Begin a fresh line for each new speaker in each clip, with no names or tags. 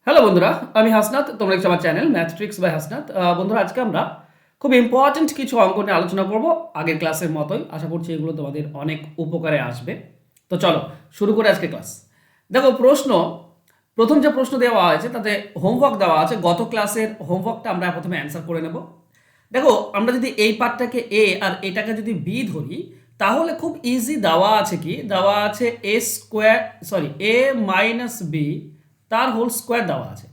Hello বন্ধুরা, আমি হাসনাত। তোমরা দেখছো আমার channel math tricks by Hasnat. বন্ধুরা, আজকে আমরা খুব ইম্পর্ট্যান্ট কিছু অঙ্ক নিয়ে আলোচনা করব আগের ক্লাসের মতোই। আশা করছি এগুলো তোমাদের অনেক উপকারে আসবে। তো চলো শুরু করে আজকে ক্লাস। দেখো, প্রথম যে প্রশ্ন দেওয়া হয়েছে তাতে হোমওয়ার্ক দেওয়া আছে। গত ক্লাসের হোমওয়ার্কটা আমরা প্রথমে অ্যান্সার করে নেব। দেখো, আমরা যদি এই পার্টটাকে এ আর এটাকে যদি বি ধরি, তাহলে খুব ইজি দেওয়া আছে। কি দেওয়া আছে? এ মাইনাস বি তার হোল স্কোয়ার দেওয়া আছে,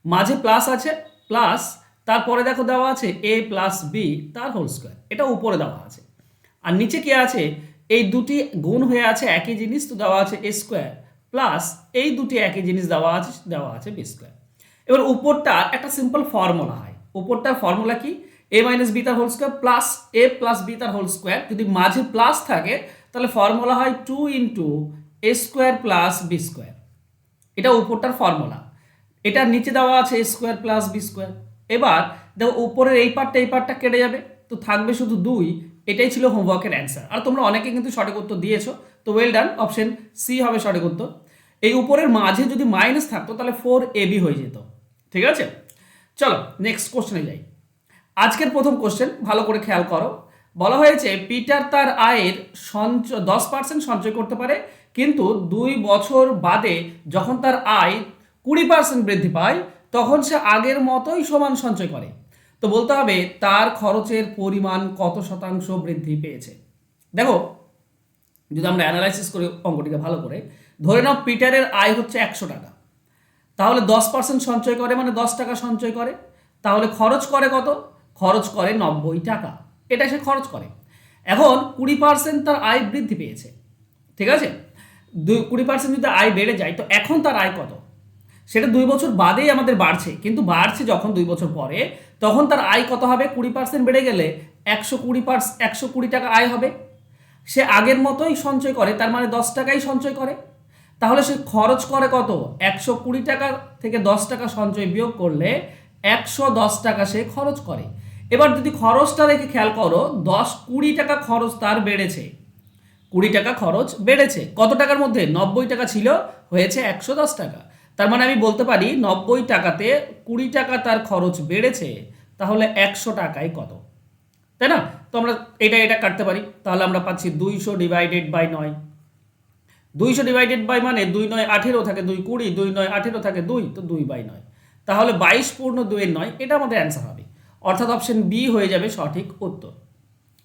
মাঝে প্লাস আছে, প্লাস তারপরে দেখো দেওয়া আছে এ প্লাস বি তার হোল স্কোয়ার, এটা উপরে দেওয়া আছে। আর নিচে কি আছে? এই দুটি গুণ হয়ে আছে একই জিনিস, তো দেওয়া আছে এ স্কোয়ার প্লাস এই দুটি একই জিনিস দেওয়া আছে বি স্কোয়ার। এবার উপরটা একটা সিম্পল ফর্মুলা হয়। উপরটার ফর্মুলা কি? এ মাইনাস বি তার হোল স্কোয়ার প্লাস এ প্লাস বি তার হোল স্কোয়ার। যদি মাঝে প্লাস থাকে তাহলে ফর্মুলা হয় 2 এ স্কোয়ার প্লাস বি স্কোয়ার। এটা উপরটার ফর্মুলা। এটার নিচে দেওয়া আছে এ স্কোয়ার প্লাস বি স্কোয়ার। এবার দেখো, উপরের এই পার্টটা কেটে যাবে, তো থাকবে শুধু 2। এটাই ছিল হোমওয়ার্কের অ্যান্সার। আর তোমরা অনেকে কিন্তু সঠিক উত্তর দিয়েছো, তো ওয়েল ডান। অপশন সি হবে সঠিক উত্তর। এই উপরের মাঝে যদি মাইনাস থাকতো তাহলে 4ab হয়ে যেত। ঠিক আছে, চলো নেক্সট কোশ্চেনে যাই। আজকের প্রথম কোশ্চেন ভালো করে খেয়াল করো। বলা হয়েছে পিটার তার আয়ের 10% সঞ্চয় করতে পারে, কিন্তু 2 বছর বাদে যখন তার আয় 20% বৃদ্ধি পায় তখন সে আগের মতোই সমান সঞ্চয় করে। তো বলতে হবে তার খরচের পরিমাণ কত শতাংশ বৃদ্ধি পেয়েছে। দেখো, যদি আমরা অ্যানালাইসিস করি অঙ্কটিকে ভালো করে, ধরে নাও পিটারের আয় হচ্ছে 100 টাকা, তাহলে 10% সঞ্চয় করে মানে 10 টাকা সঞ্চয় করে। তাহলে খরচ করে কত? খরচ করে 90 টাকা। এটা সে খরচ করে। এখন 20% তার আয় বৃদ্ধি পেয়েছে। ঠিক আছে, 20% যদি আয় বেড়ে যায় তো এখন তার আয় কত? সেটা 2 বছর বাদেই আমাদের বাড়ছে, কিন্তু বাড়ছে যখন 2 বছর পরে, তখন তার আয় কত হবে? 20% বেড়ে গেলে 120 টাকা আয় হবে। সে আগের মতোই সঞ্চয় করে, তার মানে 10 টাকাই সঞ্চয় করে। তাহলে সে খরচ করে কত? 120 টাকা থেকে 10 টাকা সঞ্চয় বিয়োগ করলে 110 টাকা সে খরচ করে। এবার যদি খরচটা দেখে খেয়াল করো, 20 টাকা খরচ তার বেড়েছে। 20 টাকা খরচ বেড়েছে কত টাকার মধ্যে? 90 টাকা ছিল, হয়েছে 110 টাকা। তার মানে আমি বলতে পারি 90 টাকাতে 20 টাকা তার খরচ বেড়েছে, তাহলে 100 টাকায় কত? তাই না? তো আমরা এটা কাটতে পারি। তাহলে আমরা পাচ্ছি 200/9। 200/9 মানে 2 9 18 থাকে 2 20, 2 9 18 থাকে 2, তো 2/9। তাহলে 22 পূর্ণ 2 এর 9, এটা আমাদের অ্যান্সার হবে। অর্থাৎ অপশন বি হয়ে যাবে সঠিক উত্তর।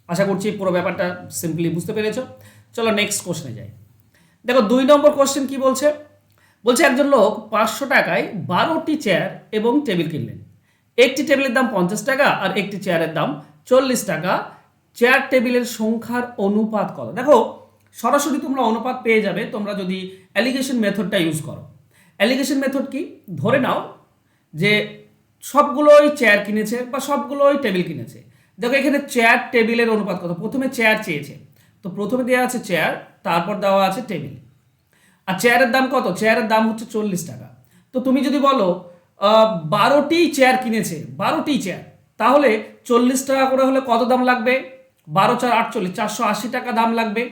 আশা করছি পুরো ব্যাপারটা সিম্পলি বুঝতে পেরেছো। চলো নেক্সট কোশ্চেনে যাই। দেখো, 2 নম্বর কোশ্চেন কি বলছে? বলছে একজন লোক 500 টাকায় 12টি চেয়ার এবং টেবিল কিনলেন। একটি টেবিলের দাম 50 টাকা আর একটি চেয়ারের দাম 40 টাকা। চেয়ার টেবিলের সংখ্যার অনুপাত কত? দেখো, সরাসরি তোমরা অনুপাত পেয়ে যাবে তোমরা যদি অ্যালিগেশন মেথডটা ইউজ করো। অ্যালিগেশন মেথড কি? ধরে নাও যে সবগুলোই চেয়ার কিনেছে বা সবগুলোই টেবিল কিনেছে। দেখো, এখানে চেয়ার টেবিলের অনুপাত কত? প্রথমে চেয়ার চেয়েছে, তো প্রথমে দেওয়া আছে চেয়ার, তারপর দেওয়া আছে টেবিল। আর চেয়ারের দাম কত? চেয়ারের দাম হচ্ছে 40 টাকা। তো তুমি যদি বলো 12টি চেয়ার কিনেছে, 12টি চেয়ার, তাহলে 40 টাকা করে হলে কত দাম লাগবে? 12×4 = 48, 480 টাকা দাম লাগবে।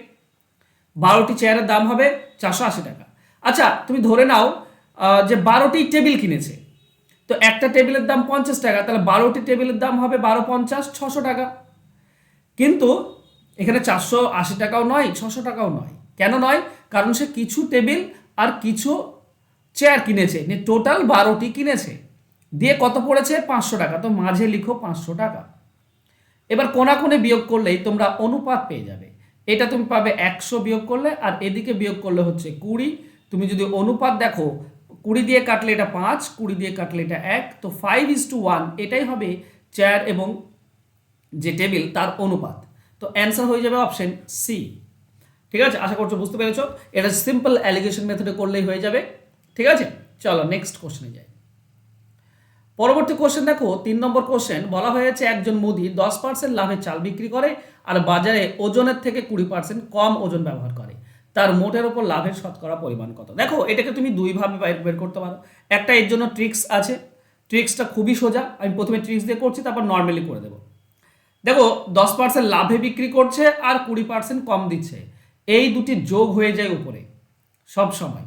12টি চেয়ারের দাম হবে 480 টাকা। আচ্ছা, তুমি ধরে নাও যে 12টি টেবিল কিনেছে, তো একটা টেবিলের দাম 50 টাকা, তাহলে 12টি টেবিলের দাম হবে 12×50 = 600 টাকা। কিন্তু এখানে 480 টাকাও নয়, 600 টাকাও নয়। কেন নয়? কারণ সে কিছু টেবিল আর কিছু চেয়ার কিনেছে, টোটাল 12টি কিনেছে, দিয়ে কত পড়েছে? 500 টাকা। তো মাঝে লিখো 500 টাকা। এবার কোণাকুণি বিয়োগ করলেই তোমরা অনুপাত পেয়ে যাবে। এটা তুমি পাবে 100 বিয়োগ করলে, আর এদিকে বিয়োগ করলে হচ্ছে 20। তুমি যদি অনুপাত দেখো, 20 দিয়ে কাটলে এটা 5, 20 দিয়ে কাটলে এটা 1, তো 5:1 এটাই হবে চেয়ার এবং যে টেবিল তার অনুপাত। তো অ্যান্সার হয়ে যাবে অপশন সি। ঠিক আছে, আশা করছো বুঝতে পেরেছো। এটা সিম্পল অ্যালিগেশন মেথডে করলেই হয়ে যাবে। ঠিক আছে, চলো নেক্সট কোশ্চেনে যাই। পরবর্তী কোশ্চেন দেখো, 3 নম্বর কোশ্চেন। বলা হয়েছে একজন মুদি 10% লাভে চাল বিক্রি করে আর বাজারে ওজনের থেকে 20% কম ওজন ব্যবহার করে। তার মোটের ওপর লাভের শতকরা পরিমাণ কত? দেখো, এটাকে তুমি দুইভাবে বের করতে পারো। একটা এর জন্য ট্রিক্স আছে। ট্রিক্সটা খুবই সোজা। আমি প্রথমে ট্রিক্স দিয়ে করছি, তারপর নর্মালি করে দেবো। দেখো, 10% লাভে বিক্রি করছে আর 20% কম দিচ্ছে, এই দুটি যোগ হয়ে যায় উপরে সব সময়।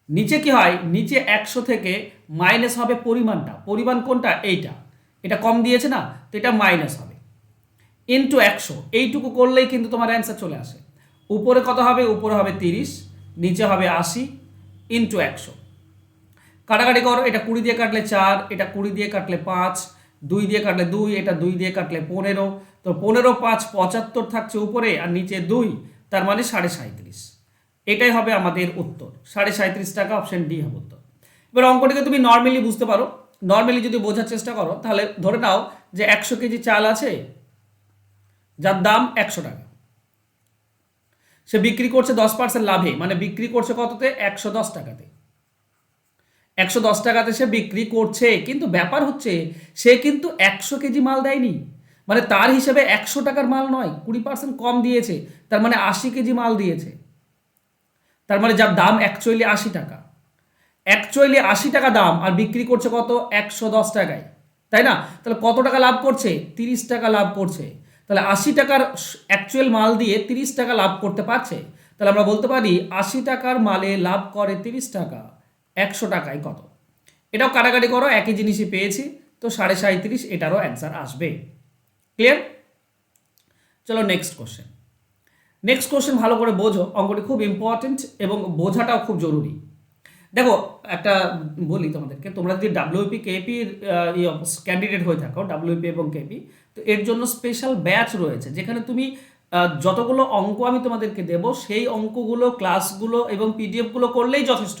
নিচে কি হয়, নিচে 100 থেকে মাইনাস হবে পরিমাণটা, পরিমাণ কোনটা, এইটা, এটা কম দিয়েছে না, তো এটা মাইনাস হবে ইন্টু 100, এইটুকু করলেই কিন্তু তোমার অ্যান্সার চলে আসে। উপরে কত হবে, উপরে হবে 30, নিচে হবে 80 ইন্টু 100। কাটাকাটি করো, এটা 20 দিয়ে কাটলে 4, এটা 20 দিয়ে কাটলে 5, 2 দিয়ে কাটলে 2, এটা 2 দিয়ে কাটলে 15, তো 15 5 75 থাকছে উপরে আর নিচে 2, তার মানে 37.5। এটাই হবে আমাদের উত্তর, 37.5 টাকা, অপশন ডি হবে উত্তর। এবার অঙ্কটিকে তুমি নর্মালি বুঝতে পারো, নর্মালি যদি বোঝার চেষ্টা করো তাহলে ধরে নাও যে 100 কেজি চাল আছে যার দাম 100 টাকা, সে বিক্রি করছে 10% লাভে, মানে বিক্রি করছে কততে, 110 টাকাতে। 110 টাকাতে সে বিক্রি করছে, কিন্তু ব্যাপার হচ্ছে সে কিন্তু 100 কেজি মাল দেয়নি, মানে তার হিসেবে 100 টাকার মাল নয়, 20% কম দিয়েছে, তার মানে 80 কেজি মাল দিয়েছে। তার মানে যার দাম অ্যাকচুয়ালি 80 টাকা, অ্যাকচুয়ালি 80 টাকা দাম, আর বিক্রি করছে কত, 110 টাকায়, তাই না? তাহলে কত টাকা লাভ করছে, 30 টাকা লাভ করছে। তাহলে 80 টাকার অ্যাকচুয়াল মাল দিয়ে 30 টাকা লাভ করতে পারছে, তাহলে আমরা বলতে পারি 80 টাকার মালে লাভ করে 30 টাকা, 100 টাকায় কত। এটাও কাটাকাটি করো, একই জিনিসই পেয়েছি, তো 37.5 এটারও অ্যান্সার আসবে। ক্লিয়ার? চলো নেক্সট কোশ্চেন। নেক্সট কোশ্চেন ভালো করে বোঝো, অঙ্কটি খুব ইম্পর্টেন্ট এবং বোঝাটাও খুব জরুরি। দেখো একটা বলি তোমাদেরকে, তোমরা যদি ডাব্লিউপি কেপির ক্যান্ডিডেট হয়ে থাকো, ডাব্লিউপি এবং কেপি, তো এর জন্য স্পেশাল ব্যাচ রয়েছে, যেখানে তুমি যতগুলো অঙ্ক আমি তোমাদেরকে দেব সেই অঙ্কগুলো, ক্লাসগুলো এবং পিডিএফগুলো করলেই যথেষ্ট।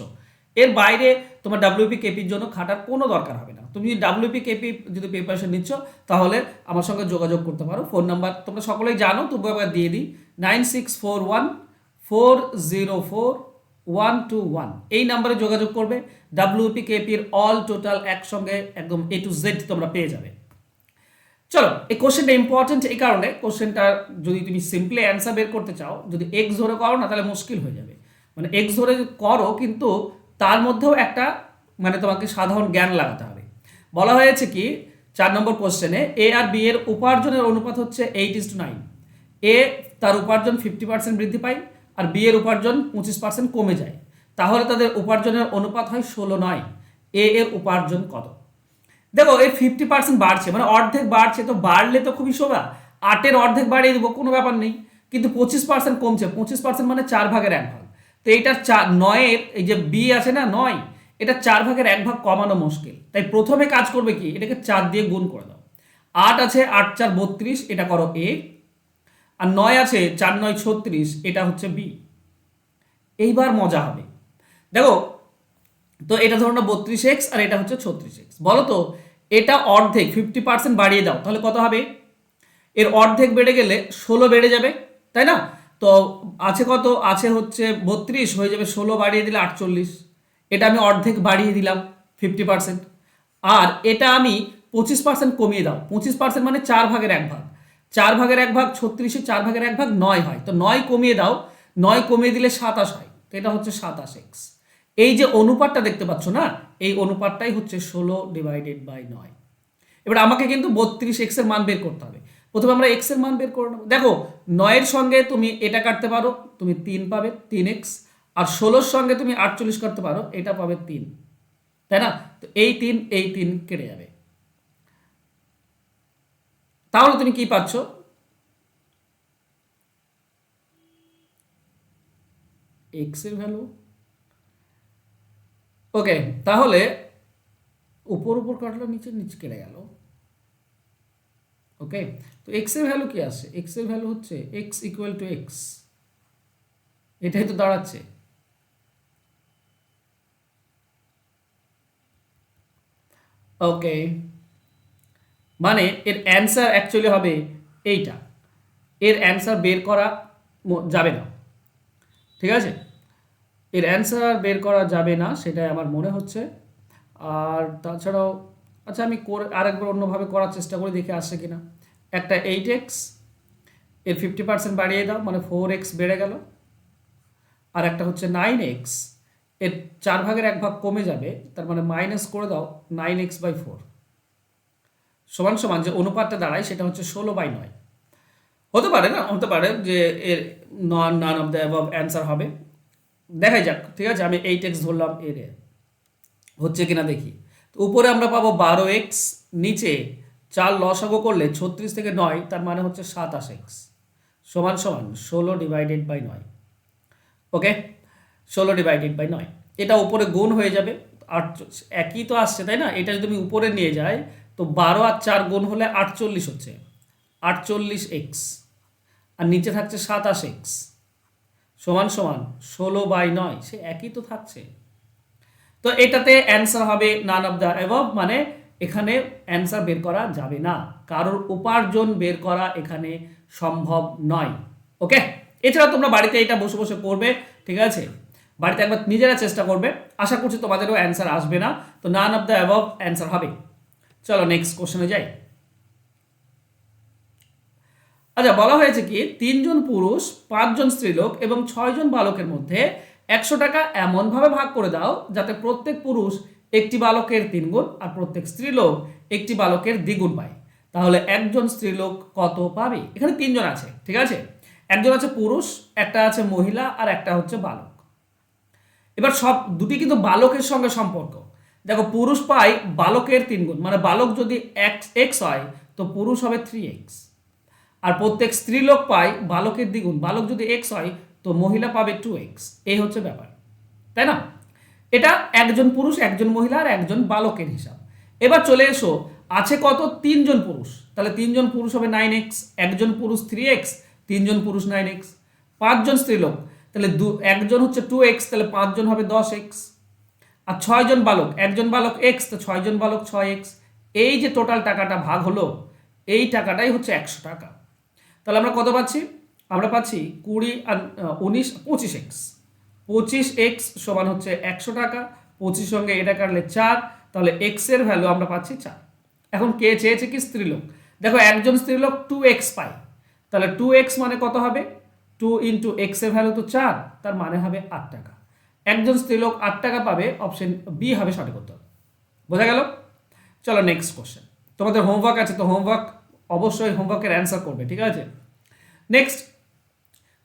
এর বাইরে তোমার ডাব্লিউপি কেপির জন্য খাটার কোনো দরকার হবে না। তুমি ডাব্লিউপি কেপি যদি প্রিপারেশন নিচ্ছ তাহলে আমার সঙ্গে যোগাযোগ করতে পারো। ফোন নাম্বার তোমরা সকলেই জানো, তবু একবার দিয়ে দিই, 9641 404 121, এই নাম্বারে যোগাযোগ করবে। ডাব্লিউপি কেপির অল টোটাল একসঙ্গে একদম A to Z তোমরা পেয়ে যাবে। চলো, এই কোশ্চেনটা ইম্পর্টেন্ট এই কারণে, কোশ্চেনটা যদি তুমি সিম্পলি অ্যান্সার বের করতে চাও, যদি এক্স ধরে করো না তাহলে মুশকিল হয়ে যাবে। মানে এক্স ধরে করো কিন্তু তার মধ্যেও একটা মানে তোমাকে সাধারণ জ্ঞান লাগাতে হবে। বলা হয়েছে কি 4 নম্বর কোশ্চেনে, এ আর বি এর উপার্জনের অনুপাত হচ্ছে 8:9। এ তার উপার্জন 50% বৃদ্ধি পায় আর বি এর উপার্জন 25% কমে যায়, তাহলে তাদের উপার্জনের অনুপাত হয় 16, নয় এ এর উপার্জন কত। দেখো এই 50% বাড়ছে, মানে অর্ধেক বাড়ছে, তো বাড়লে তো খুবই শোভা, 8-এর অর্ধেক বাড়িয়ে দেবো, কোনো ব্যাপার নেই। কিন্তু 25% কমছে, 25% মানে 4/1 তো এইটার 9-এর এই যে বি আছে না 9, এটা 4/1 কমানো মুশকিল, তাই প্রথমে কাজ করবে কি, এটাকে 4 দিয়ে গুণ করে দাও। 8 আছে, 8×4 32, এটা করো এ, আর 9 আছে, 4×9 36, এটা হচ্ছে বি। এইবার মজা হবে, দেখো তো এটা ধরো না 32x আর এটা হচ্ছে 36x, বলো তো এটা অর্ধেক 50% বাড়িয়ে দাও, তাহলে কত হবে, এর অর্ধেক বেড়ে গেলে 16 বেড়ে যাবে, তাই না? তো আছে কত, আছে হচ্ছে 32, হয়ে যাবে 16 বাড়িয়ে দিলে 48, এটা আমি অর্ধেক বাড়িয়ে দিলাম 50%। আর এটা আমি 25% কমিয়ে দাও, 25% মানে 4/1, 4/1 36-এ 4/1 9 হয়, তো 9 কমিয়ে দাও, 9 কমিয়ে দিলে 27 হয়, তো এটা হচ্ছে 27x। এই যে অনুপাতটা দেখতে পাচ্ছ না, এই অনুপাতটাই হচ্ছে 16/9। এবার আমাকে কিন্তু 32x এর মান বের করতে হবে। প্রথমে আমরা x এর মান বের করে নেব। দেখো 9-এর সঙ্গে তুমি এটা কাটতে পারো, তুমি 3 পাবে, 3x, আর 16-এর সঙ্গে তুমি 48 কাটতে পারো, এটা পাবে 3, তাই না? তো এই 3 কেটে যাবে, তাহলে তুমি কি পাচ্ছ, x এর ভ্যালু। ওকে, তাহলে উপর উপর কাটলো, নিচে নিচে কেটে গেল। ওকে, তো এক্স এর ভ্যালু কি আসে, এক্স এর ভ্যালু হচ্ছে x = x, এটাই তো দাঁড়াচ্ছে। ওকে, মানে এর অ্যান্সার অ্যাকচুয়ালি হবে এইটা, এর অ্যান্সার বের করা যাবে না, ঠিক আছে? এর অ্যান্সার বের করা যাবে না, সেটাই আমার মনে হচ্ছে। আর তাছাড়াও আচ্ছা আমি করে আরেকবার অন্যভাবে করার চেষ্টা করে দেখে আসছে কিনা। একটা 8x, এর 50% বাড়িয়ে দাও, মানে 4x বেড়ে গেল। আর একটা হচ্ছে 9x, এর 4/1 কমে যাবে, তার মানে মাইনাস করে দাও 9x/4, সমান সমান যে অনুপাতটা দাঁড়ায় সেটা হচ্ছে 16/9। হতে পারে না, হতে পারে যে এর none of the above answer হবে, দেখাই যাক, ঠিক আছে, আমি 8x ধরলাম, এর হচ্ছে কিনা দেখি। তো উপরে আমরা পাবো 12x, নিচে 4 লসাগু করলে 36 থেকে 9, তার মানে হচ্ছে 27x সমান সমান 16 divided by 9। Okay, 16 divided by 9, এটা উপরে গুণ হয়ে যাবে। আর একই তো আসছে তাই না, এটা যদি আমি উপরে নিয়ে যাই তো 12 আর 4 গুণ হলে 48 হচ্ছে, 48x, আর নিচে থাকছে 27x সমান সমান 16/9, সে একই তো থাকছে। তো এটাতে অ্যান্সার হবে নান অফ দ্য অ্যাবভ, মানে এখানে অ্যান্সার বের করা যাবে না, কারোর উপার্জন বের করা এখানে সম্ভব নয়। ওকে, এছাড়া তোমরা বাড়িতে এটা বসে বসে করবে, ঠিক আছে, বাড়িতে একবার নিজেরা চেষ্টা করবে, আশা করছি তোমাদেরও অ্যান্সার আসবে না। তো none of the above answer হবে। চলো নেক্সট কোশ্চেনে যাই। আচ্ছা, বলা হয়েছে কি 3 জন পুরুষ, 5 জন স্ত্রীলোক এবং 6 জন বালকের মধ্যে 100 টাকা এমনভাবে ভাগ করে দাও যাতে প্রত্যেক পুরুষ একটি বালকের 3 গুণ আর প্রত্যেক স্ত্রীলোক একটি বালকের দ্বিগুণ পায়। তাহলে একজন স্ত্রীলোক কত পাবে? এখানে 3 জন আছে, ঠিক আছে, একজন আছে পুরুষ, একটা আছে মহিলা, আর একটা হচ্ছে বালক। এবার সব দুটি কিন্তু বালকের সঙ্গে সম্পর্ক। দেখো, পুরুষ পায় বালকের 3 গুণ, মানে বালক যদি x হয় তো পুরুষ হবে 3x, আর প্রত্যেক স্ত্রীলোক পায় বালকের দ্বিগুণ, বালক যদি এক্স হয় তো মহিলা পাবে 2x। এই হচ্ছে ব্যাপার, তাই না? এটা একজন পুরুষ, একজন মহিলা আর একজন বালকের হিসাব। এবার চলে এসো, আছে কত? 3 জন পুরুষ, তাহলে 3 জন পুরুষ হবে 9x, একজন পুরুষ 3x, 3 জন পুরুষ 9x। 5 জন স্ত্রীলোক, তাহলে একজন হচ্ছে 2x, তাহলে 5 জন হবে 10x। আর 6 জন বালক, একজন বালক x, তো 6 জন বালক 6x। এই যে টোটাল টাকাটা ভাগ হলো, এই টাকাটাই হচ্ছে 100 টাকা। তাহলে আমরা কত পাচ্ছি? আমরা পাচ্ছি 20 আর 19, 25x। 25x সমান হচ্ছে 100 টাকা, 25 সঙ্গে এটা কাটলে 4, তাহলে x এর ভ্যালু আমরা পাচ্ছি 4। এখন কে চেয়েছে কি? স্ত্রীলোক। দেখো, একজন স্ত্রীলোক 2x পায়, তাহলে 2x মানে কত হবে? 2 ইন্টু x এর ভ্যালু তো 4, তার মানে হবে 8 টাকা। একজন স্ত্রীলোক 8 টাকা পাবে, অপশন বি হবে সঠিক উত্তর। বোঝা গেল? চলো নেক্সট কোশ্চেন। তোমাদের হোমওয়ার্ক আছে, তো হোমওয়ার্ক অবশ্যই হোমওয়ার্কের অ্যান্সার করবে, ঠিক আছে। নেক্সট,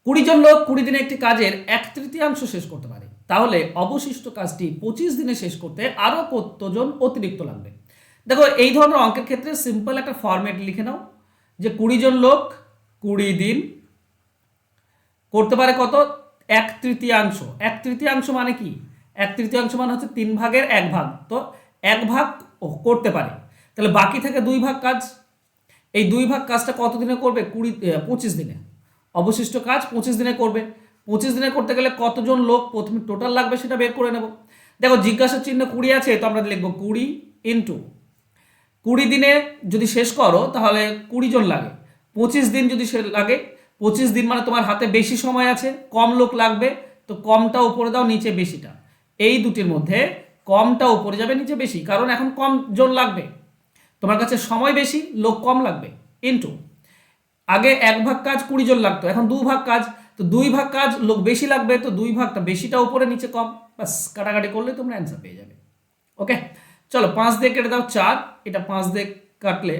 20 জন লোক 20 দিনে একটি কাজের 1/3 শেষ করতে পারে, তাহলে অবশিষ্ট কাজটি 25 দিনে শেষ করতে আরও কতজন অতিরিক্ত লাগবে? দেখো, এই ধরনের অঙ্কের ক্ষেত্রে সিম্পল একটা ফরম্যাট লিখে নাও, যে 20 জন লোক 20 দিন করতে পারে কত? 1/3। 1/3 মানে কি? 1/3 মানে হচ্ছে 3 ভাগের 1 ভাগ, তো 1 ভাগ করতে পারে, তাহলে বাকি থাকে 2 ভাগ কাজ। এই 2 ভাগ কাজটা কত দিনে করবে? 25 দিনে। অবশিষ্ট কাজ 25 দিনে করবে। 25 দিনে করতে গেলে কতজন লোক প্রথমে টোটাল লাগবে সেটা বের করে নেব। দেখো, জিজ্ঞাসা চিহ্ন 20 আছে, তো আমরা লিখবো 20 ইন্টু 20 দিনে যদি শেষ করো তাহলে 20 জন লাগে। 25 দিন যদি লাগে, 25 দিন মানে তোমার হাতে বেশি সময় আছে, কম লোক লাগবে, তো কমটা উপরে দাও, নিচে বেশিটা। এই দুটির মধ্যে কমটা উপরে যাবে, নিচে বেশি, কারণ এখন কম জন লাগবে, তোমার কাছে সময় বেশি, লোক কম লাগবে। ইন্টু আগে 1 ভাগ কাজ 20 জন লাগতো, এখন 2 ভাগ কাজ, তো 2 ভাগ কাজ লোক বেশি লাগবে, তো 2 ভাগটা বেশিটা উপরে, নিচে কম, বাস কাটাকাটি করলে তোমরা অ্যান্সার পেয়ে যাবে। ওকে, চলো 5 দিয়ে কেটে দাও 4, এটা 5 দিয়ে কাটলে,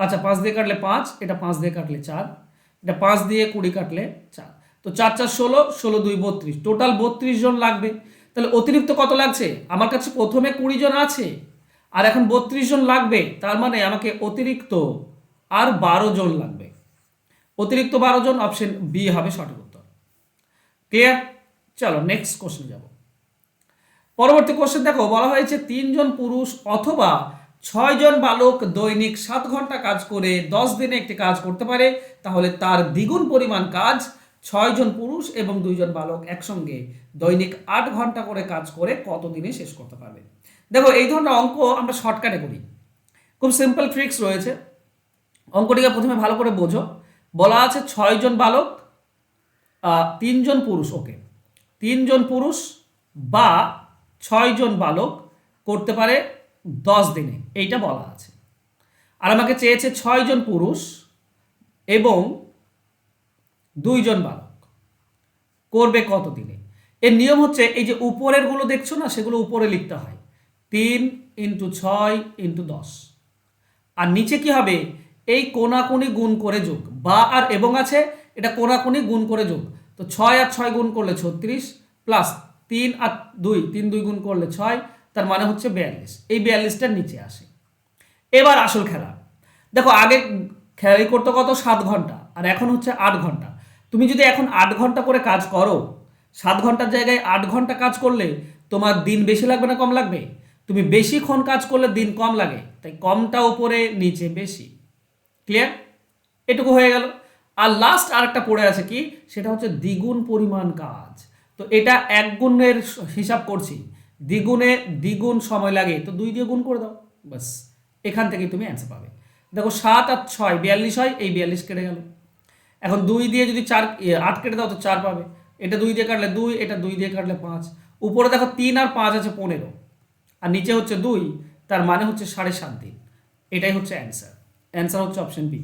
আচ্ছা 5 দিয়ে কাটলে 5, এটা 5 দিয়ে কাটলে 4, এটা 5 দিয়ে 20 কাটলে 4, তো 4 4 16, 16 2 32, টোটাল 32 জন লাগবে। তাহলে অতিরিক্ত কত লাগছে? আমার কাছে প্রথমে 20 জন আছে, আর এখন 32 জন লাগবে, তার মানে আমাকে অতিরিক্ত আর 12 জন লাগবে। অতিরিক্ত 12 জন, অপশন বি হবে সঠিক উত্তর। ক্লিয়ার? চলো নেক্সট কোশ্চেন যাব। পরবর্তী কোশ্চেন দেখো, বলা হয়েছে 3 জন পুরুষ অথবা 6 জন বালক দৈনিক 7 ঘন্টা কাজ করে 10 দিনে একটি কাজ করতে পারে, তাহলে তার দ্বিগুণ পরিমাণ কাজ 6 জন পুরুষ এবং 2 জন বালক একসঙ্গে দৈনিক 8 ঘন্টা করে কাজ করে কত দিনে শেষ করতে পারবে? দেখো, এই ধরনের অঙ্ক আমরা শর্টকাটে করি, খুব সিম্পল ট্রিক্স রয়েছে। অঙ্কটিকে প্রথমে ভালো করে বোঝো। বলা আছে 6 জন বালক 3 জন পুরুষ, ওকে, 3 জন পুরুষ বা 6 জন বালক করতে পারে 10 দিনে, এইটা বলা আছে। আর আমাকে চেয়েছে 6 জন পুরুষ এবং 2 জন বালক করবে কত দিনে। এর নিয়ম হচ্ছে, এই যে উপরের গুলো দেখছো না, সেগুলো উপরে লিখতে হয়, 3 ইন্টু 6 ইন্টু 10, আর নিচে কি হবে? এই কোনাকুনি গুণ করে যোগ, বা আর এবং আছে, এটা কোনাকুনি গুণ করে যোগ, তো 6 আর 6 গুণ করলে 36 প্লাস 3 আর 2, 3 2 গুণ করলে 6, তার মানে হচ্ছে 42। এই 42টার নিচে আসে। এবার আসল খেলা। দেখো আগে খেয়ালি করতে কত 7 ঘন্টা, আর এখন হচ্ছে 8 ঘন্টা। তুমি যদি এখন 8 ঘন্টা করে কাজ করো, 7 ঘন্টার জায়গায় 8 ঘন্টা কাজ করলে তোমার দিন বেশি লাগবে না কম লাগবে? তুমি বেশিক্ষণ কাজ করলে দিন কম লাগে, তাই কমটা উপরে নিচে বেশি। ক্লিয়ার? এটুকু হয়ে গেল। আর লাস্ট আরেকটা পড়ে আছে কি, সেটা হচ্ছে দ্বিগুণ পরিমাণ কাজ। তো এটা 1 গুণের হিসাব করছি, দ্বিগুণে দ্বিগুণ সময় লাগে, তো 2 দিয়ে গুণ করে দাও, বাস এখান থেকে তুমি অ্যান্সার পাবে। দেখো 7 আর 6 42 হয়, এই 42 কেটে গেল। এখন 2 দিয়ে যদি 8 কেটে দাও তো 4 পাবে। এটা 2 দিয়ে কাটলে 2, এটা 2 দিয়ে কাটলে 5। উপরে দেখো 3 আর 5 আছে 15, আর নিচে হচ্ছে 2, তার মানে হচ্ছে 7.5 দিন। এটাই হচ্ছে অ্যান্সার। অ্যান্সার হচ্ছে অপশন বি।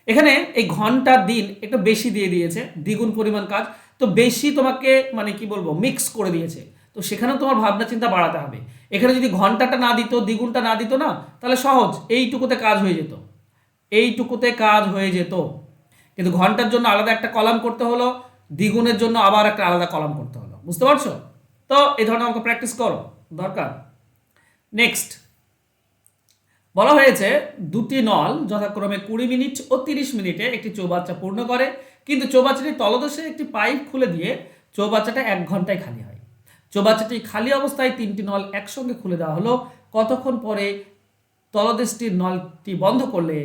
এখানে এই ঘন্টার দিন একটু বেশি দিয়ে দিয়েছে, দ্বিগুণ পরিমাণ কাজ, তো বেশি তোমাকে মানে কি বলবো মিক্স করে দিয়েছে, তো সেখানেও তোমার ভাবনা চিন্তা বাড়াতে হবে। এখানে যদি ঘন্টাটা না দিত, দ্বিগুণটা না দিত না, তাহলে সহজ, এইটুকুতে কাজ হয়ে যেত, এইটুকুতে কাজ হয়ে যেত। কিন্তু ঘন্টার জন্য আলাদা একটা কলাম করতে হলো, দ্বিগুণের জন্য আবার একটা আলাদা কলাম করতে হলো। বুঝতে পারছো? তো এই ধরনের অঙ্ক প্র্যাকটিস করো, দরকার। নেক্সট বলা হয়েছে দুটি নল যথাক্রমে 20 মিনিট ও 30 মিনিটে একটি চৌবাচ্চা পূর্ণ করে, কিন্তু চৌবাচ্চাটির তলদেশে একটি পাইপ খুলে দিয়ে চৌবাচ্চাটা 1 ঘন্টায় খালি হয়। চৌবাচ্চাটি খালি অবস্থায় 3টি নল একসঙ্গে খুলে দেওয়া হলো, কতক্ষণ পরে তলদেশটির নলটি বন্ধ করলে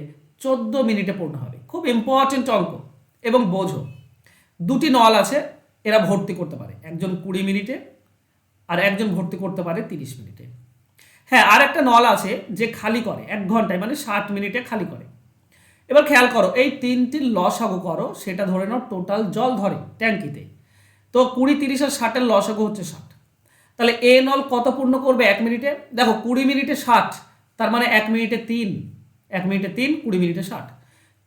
14 মিনিটে পূর্ণ হবে? খুব ইম্পর্টেন্ট অঙ্ক, এবং বোঝো দুটি নল আছে, এরা ভর্তি করতে পারে, একজন 20 মিনিটে আর একজন ভর্তি করতে পারে 30 মিনিটে। হ্যাঁ, আর একটা নল আছে যে খালি করে 1 ঘন্টায়, মানে 60 মিনিটে খালি করে। এবার খেয়াল করো, এই তিনটির লসাগু করো, সেটা ধরে নাও টোটাল জল ধরে ট্যাঙ্কিতে। তো 20, 30 আর 60-এর লসাগু হচ্ছে 60। তাহলে এ নল কত পূর্ণ করবে 1 মিনিটে? দেখো 20 মিনিটে 60, তার মানে 1 মিনিটে 3, 1 মিনিটে 3, 20 মিনিটে 60,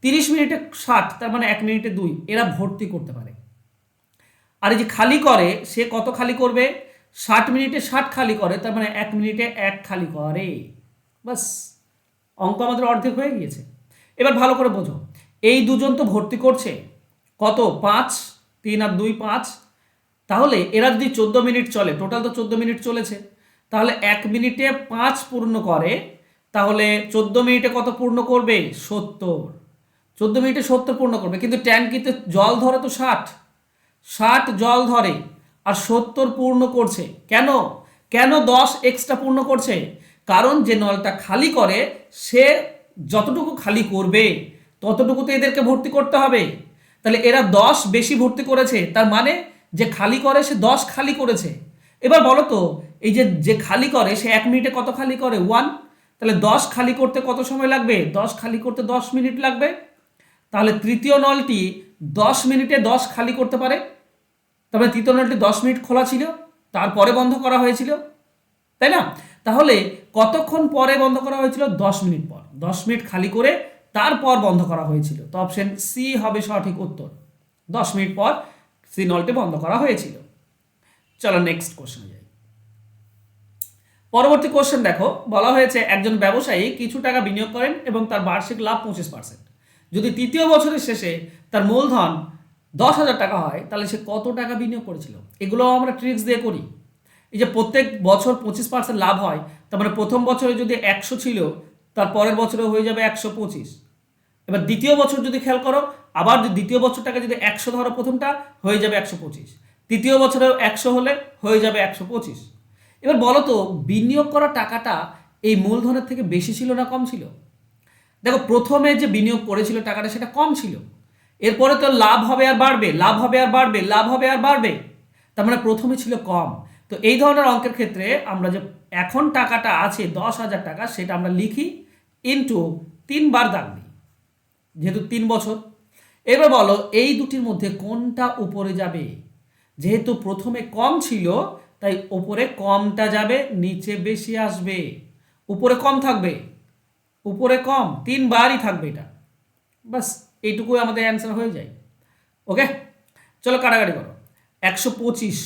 30 মিনিটে 60, তার মানে 1 মিনিটে 2। এরা ভর্তি করতে পারে। আর এই যে খালি করে, সে কত খালি করবে? 60 মিনিটে 60 খালি করে, তার মানে 1 মিনিটে 1 খালি করে। বাস, অঙ্ক আমাদের অর্ধেক হয়ে গিয়েছে। এবার ভালো করে বোঝো, এই দুজন তো ভর্তি করছে কত, 5, 3 আর 2 5। তাহলে এরা যদি 14 মিনিট চলে, টোটাল তো 14 মিনিট চলেছে, তাহলে 1 মিনিটে 5 পূর্ণ করে, তাহলে 14 মিনিটে কত পূর্ণ করবে? 70। 14 মিনিটে 70 পূর্ণ করবে, কিন্তু ট্যাঙ্কিতে জল ধরে তো 60, 60 জল ধরে, আর 70 পূর্ণ করছে। কেন? কেন 10 এক্সট্রা পূর্ণ করছে? কারণ যে নলটা খালি করে, সে যতটুকু খালি করবে ততটুকুতে এদেরকে ভর্তি করতে হবে। তাহলে এরা 10 বেশি ভর্তি করেছে, তার মানে যে খালি করে সে 10 খালি করেছে। এবার বলো তো, এই যে যে খালি করে সে 1 মিনিটে কত খালি করে? 1। তাহলে 10 খালি করতে কত সময় লাগবে? 10 খালি করতে 10 মিনিট লাগবে। তাহলে তৃতীয় নলটি 10 মিনিটে 10 খালি করতে পারে, তারপরে তৃতীয় নলটি 10 মিনিট খোলা ছিল, তারপরে বন্ধ করা হয়েছিল, তাই না? তাহলে কতক্ষণ পরে বন্ধ করা হয়েছিল? 10 মিনিট পর। 10 মিনিট খালি করে তারপর বন্ধ করা হয়েছিল, তো অপশন সি হবে সঠিক উত্তর। 10 মিনিট পর সি নলটি বন্ধ করা হয়েছিল। চলো নেক্সট কোশ্চেনে যাই। পরবর্তী কোশ্চেন দেখো, বলা হয়েছে একজন ব্যবসায়ী কিছু টাকা বিনিয়োগ করেন এবং তার বার্ষিক লাভ 25%। যদি তৃতীয় বছরের শেষে তার মূলধন 10,000 টাকা হয়, তাহলে সে কত টাকা বিনিয়োগ করেছিল? এগুলো আমরা ট্রিক্স দিয়ে করি। এই যে প্রত্যেক বছর 25% লাভ হয়, তার মানে প্রথম বছরে যদি 100 ছিল, তার পরের বছরে হয়ে যাবে 125। এবার দ্বিতীয় বছর যদি খেয়াল করো, আবার দ্বিতীয় বছরটাকে যদি 100 ধরো, প্রথমটা হয়ে যাবে 125, তৃতীয় বছরেও 100 হলে হয়ে যাবে 125। এবার বলো তো, বিনিয়োগ করা টাকাটা এই মূলধনের থেকে বেশি ছিল না কম ছিল? দেখো প্রথমে যে বিনিয়োগ করেছিল টাকাটা, সেটা কম ছিল, এরপরে তো লাভ হবে আর বাড়বে, লাভ হবে আর বাড়বে, লাভ হবে আর বাড়বে, তার মানে প্রথমে ছিল কম। তো এই ধরনের অঙ্কের ক্ষেত্রে আমরা যে এখন টাকাটা আছে 10,000 টাকা, সেটা আমরা লিখি ইনটু 3 বার দাগ দিই, যেহেতু 3 বছর। এবার বলো এই দুটির মধ্যে কোনটা উপরে যাবে? যেহেতু প্রথমে কম ছিল, তাই উপরে কমটা যাবে, নিচে বেশি আসবে। উপরে কম থাকবে, উপরে কম 3 বারই থাকবে এটা। বাস এইটুকুই আমাদের অ্যান্সার হয়ে যায়। ওকে, চলো কাটাকাটি করো। 125,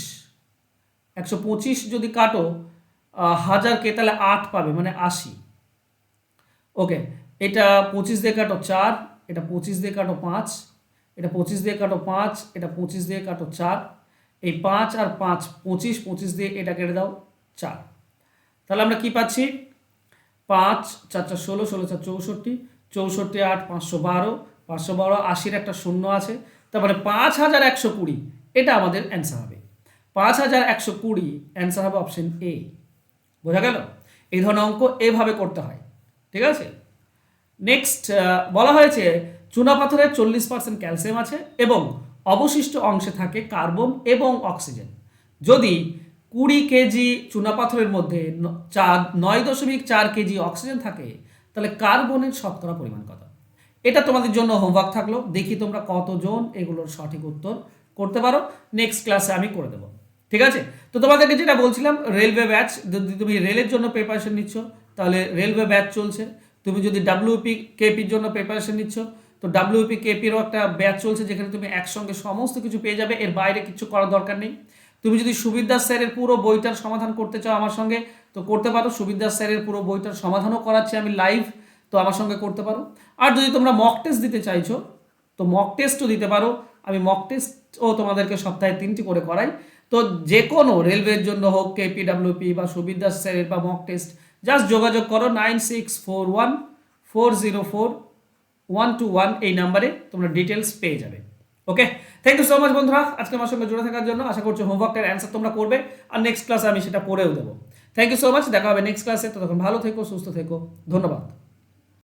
125 যদি কাটো 1000কে, তাহলে 8 পাবে, মানে 80। ওকে, এটা 25 দিয়ে কাটো 4, এটা 25 দিয়ে কাটো 5, এটা 25 দিয়ে কাটো 5, এটা 25 দিয়ে কাটো 4, এই 5 আর 5 25, 25 দিয়ে এটা কেটে দাও 4। তাহলে আমরা কি পাচ্ছি, 5 4 4 16, 16 4 64, 64 8 512, 512 80-র একটা শূন্য আছে, তারপরে 5120 এটা আমাদের অ্যান্সার হবে। 5120 অ্যান্সার হবে অপশন এ। বোঝা গেল? এই ধরনের অঙ্ক এভাবে করতে হয়, ঠিক আছে। নেক্সট বলা হয়েছে চুনাপাথরের 40% ক্যালসিয়াম আছে এবং অবশিষ্ট অংশে থাকে কার্বন এবং অক্সিজেন। যদি 20 কেজি চুনাপাথরের মধ্যে 9.4 কেজি অক্সিজেন থাকে, তাহলে কার্বনের শতকরা পরিমাণ কত? এটা তোমাদের জন্য হোমওয়ার্ক থাকলো, দেখি তোমরা কতজন এগুলোর সঠিক উত্তর করতে পারো। নেক্সট ক্লাসে আমি করে দেবো, ঠিক আছে। তো তোমাদেরকে যেটা বলছিলাম, রেলওয়ে ব্যাচ, যদি তুমি রেলের জন্য প্রিপারেশন নিচ্ছ তাহলে রেলওয়ে ব্যাচ চলছে। তুমি যদি ডাব্লিউপি কেপির জন্য প্রিপারেশন নিচ্ছ, তো ডাব্লিউপি কেপিরও একটা ব্যাচ চলছে, যেখানে তুমি একসঙ্গে সমস্ত কিছু পেয়ে যাবে, এর বাইরে কিছু করার দরকার নেই। তুমি যদি সুবিদ্যাস স্যারের পুরো বইটার সমাধান করতে চাও আমার সঙ্গে, তো করতে পারো। সুবিদ্যাস স্যারের পুরো বইটার সমাধানও করাচ্ছি আমি লাইভ, তো আমার সঙ্গে করতে পারো। আর যদি তোমরা মক টেস্ট দিতে চাইছো, তো মক টেস্টও দিতে পারো। আমি মক টেস্টও তোমাদেরকে সপ্তাহে 3টি করে করাই। তো যে কোনো রেলওয়ের জন্য হোক, কেপিডাব্লিউপি বা সুবিদ্যাস স্যারের বা মক টেস্ট, জাস্ট যোগাযোগ করো 9641404121 এই নাম্বারে, তোমরা ডিটেলস পেয়ে যাবে। ওকে, থ্যাংক ইউ সো মাচ বন্ধুরা, আজকে আমার সঙ্গে জুড়ে থাকার জন্য। আশা করছি হোমওয়ার্কের অ্যান্সার তোমরা করবে, আর নেক্সট ক্লাসে আমি সেটা করেও দেবো। থ্যাংক ইউ সো মাচ, দেখা হবে নেক্সট ক্লাসে। ততক্ষণ ভালো থেকো, সুস্থ থেকো, ধন্যবাদ।